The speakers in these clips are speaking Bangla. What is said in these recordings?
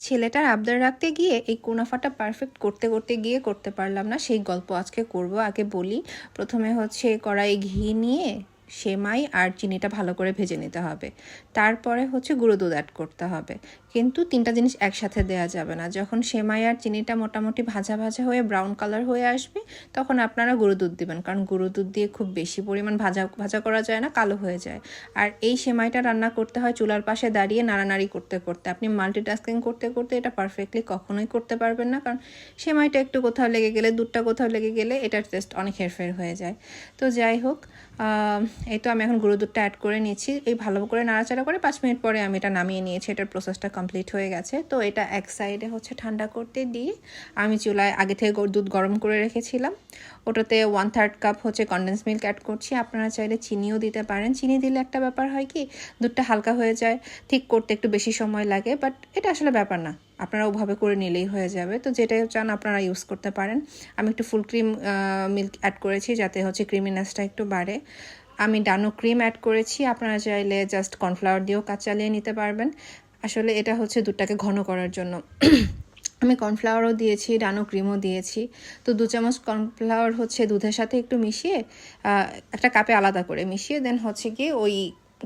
ছেলেটার আবদার রাখতে গিয়ে এই কুনাফাটা পারফেক্ট করতে করতে গিয়ে করতে পারলাম না, সেই গল্প আজকে করব। আগে বলি, প্রথমে হচ্ছে কড়াই ঘি নিয়ে সেমাই আর চিনিটা ভালো করে ভেজে নিতে হবে। তারপরে হচ্ছে গুঁড়ো দুধ অ্যাড করতে হবে, কিন্তু তিনটা জিনিস একসাথে দেওয়া যাবে না। যখন সেমাই আর চিনিটা মোটামুটি ভাজা ভাজা হয়ে ব্রাউন কালার হয়ে আসবে, তখন আপনারা গুঁড়ো দুধ দিবেন, কারণ গুঁড়ো দুধ দিয়ে খুব বেশি পরিমাণ ভাজা ভাজা করা যায় না, কালো হয়ে যায়। আর এই সেমাইটা রান্না করতে হয় চুলার পাশে দাঁড়িয়ে নাড়ানাড়ি করতে করতে। আপনি মাল্টিটাস্কিং করতে করতে এটা পারফেক্টলি কখনোই করতে পারবেন না, কারণ সেমাইটা একটু কোথাও লেগে গেলে, দুধটা কোথাও লেগে গেলে এটার টেস্ট অনেক হেরফের হয়ে যায়। তো যাই হোক, এই তো আমি এখন গুঁড়ো দুধটা অ্যাড করে নিচ্ছি। এই ভালো করে নাড়াচাড়া করে 5 মিনিট পরে আমি এটা নামিয়ে নিয়েছি। এটার প্রসেসটা কমপ্লিট হয়ে গেছে। তো এটা এক সাইডে হচ্ছে ঠান্ডা করতে দিয়ে আমি চুলায় আগে থেকে দুধ গরম করে রেখেছিলাম। ওটাতে 1/3 কাপ হচ্ছে কনডেন্স মিল্ক অ্যাড করছি। আপনারা চাইলে চিনিও দিতে পারেন। চিনি দিলে একটা ব্যাপার হয় কি, দুধটা হালকা হয়ে যায়, ঠিক করতে একটু বেশি সময় লাগে, বাট এটা আসলে ব্যাপার না, আপনারা ওভাবে করে নিলেই হয়ে যাবে। তো যেটা চান আপনারা ইউজ করতে পারেন। আমি একটু ফুল ক্রিম মিল্ক অ্যাড করেছি যাতে হচ্ছে ক্রিমিনেসটা একটু বাড়ে। আমি ডানো ক্রিম অ্যাড করেছি, আপনারা চাইলে জাস্ট কর্নফ্লাওয়ার দিয়েও কাজ চালিয়ে নিতে পারবেন। আসলে এটা হচ্ছে দুধটাকে ঘন করার জন্য। আমি কর্নফ্লাওয়ারও দিয়েছি, ডানো ক্রিমও দিয়েছি। তো 2 চামচ কর্নফ্লাওয়ার হচ্ছে দুধের সাথে একটু মিশিয়ে একটা কাপে আলাদা করে মিশিয়ে দেন হচ্ছে গিয়ে ওই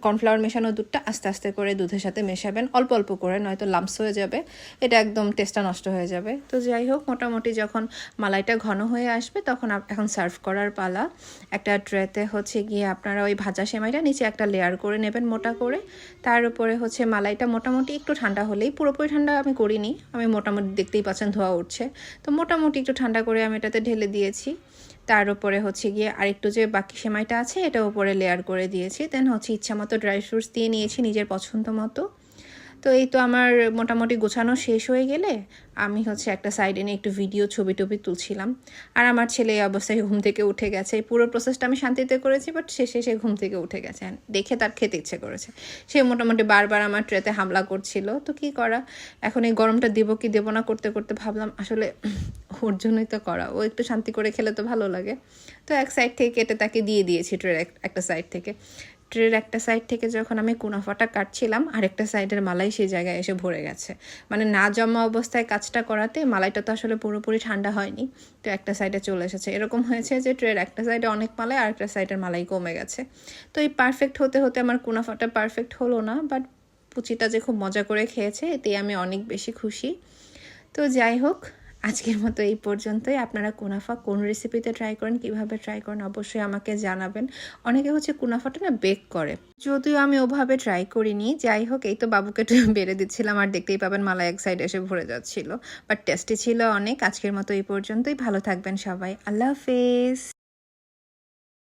কর্নফ্লাওয়ার মেশানো দুধটা আস্তে আস্তে করে দুধের সাথে মেশাবেন, অল্প অল্প করে, নয়তো লাম্পস হয়ে যাবে, এটা একদম টেস্টটা নষ্ট হয়ে যাবে। তো যাই হোক, মোটামুটি যখন মালাইটা ঘন হয়ে আসবে তখন এখন সার্ভ করার পালা। একটা ট্রেতে হচ্ছে গিয়ে আপনারা ওই ভাজা সেমাইটা নিচে একটা লেয়ার করে নেবেন মোটা করে। তার উপরে হচ্ছে মালাইটা মোটামুটি একটু ঠান্ডা হলেই, পুরোপুরি ঠান্ডা আমি করিনি, আমি মোটামুটি দেখতেই পাচ্ছেন ধোয়া উঠছে, তো মোটামুটি একটু ঠান্ডা করে আমি এটাতে ঢেলে দিয়েছি। তার উপরে হচ্ছে গিয়ে আরেকটু যে বাকি সেমাইটা আছে এটা উপরে লেয়ার করে দিয়েছি। দেন হচ্ছে ইচ্ছা মতো ড্রাই ফ্রুটস দিয়ে নিয়েছি নিজের পছন্দ মতো। তো এই তো আমার মোটামুটি গোছানো শেষ হয়ে গেলে আমি হচ্ছে একটা সাইডে নিয়ে একটু ভিডিও ছবি টবি তুলছিলাম। আর আমার ছেলে এই অবস্থায় ঘুম থেকে উঠে গেছে। এই পুরো প্রসেসটা আমি শান্তিতে করেছি, বাট শেষে সে ঘুম থেকে উঠে গেছে, দেখে তার খেতে ইচ্ছে করেছে। সে মোটামুটি বারবার আমার ট্রেতে হামলা করছিল। তো কি করা, এখন এই গরমটা দেবো কি দেবো না করতে করতে ভাবলাম আসলে ওর জন্যই তো করা, ও একটু শান্তি করে খেলে তো ভালো লাগে। তো এক সাইড থেকে কেটে তাকে দিয়ে দিয়েছি ট্রের একটা সাইড থেকে। ট্রের একটা সাইড থেকে যখন আমি কুনাফাটা কাটছিলাম, আরেকটা সাইডের মালাই সেই জায়গায় এসে ভরে গেছে। মানে না জমা অবস্থায় কাজটা করাতে মালাইটা তো আসলে পুরোপুরি ঠান্ডা হয়নি, তো একটা সাইডে চলে এসেছে। এরকম হয়েছে যে ট্রের একটা সাইডে অনেক মালাই, আরেকটা সাইডের মালাই কমে গেছে। তো এই পারফেক্ট হতে হতে আমার কুনাফাটা পারফেক্ট হলো না, বাট পুচিটা যে খুব মজা করে খেয়েছে এতে আমি অনেক বেশি খুশি। তো যাই হোক, আজকের মতো এই পর্যন্তই। আপনারা কুনাফা কোন রেসিপিতে ট্রাই করেন, কিভাবে ট্রাই করেন অবশ্যই আমাকে জানাবেন। অনেকে হচ্ছে কুনাফাটা না বেক করে, যদিও আমি ওভাবে ট্রাই করিনি। যাই হোক, এই তো বাবুকে একটু বেড়ে দিচ্ছিলাম, আর দেখতেই পাবেন মালা এক সাইড এসে ভরে যাচ্ছিল, বাট টেস্টি ছিল অনেক। আজকের মতো এই পর্যন্তই, ভালো থাকবেন সবাই, আল্লাহ হাফেজ।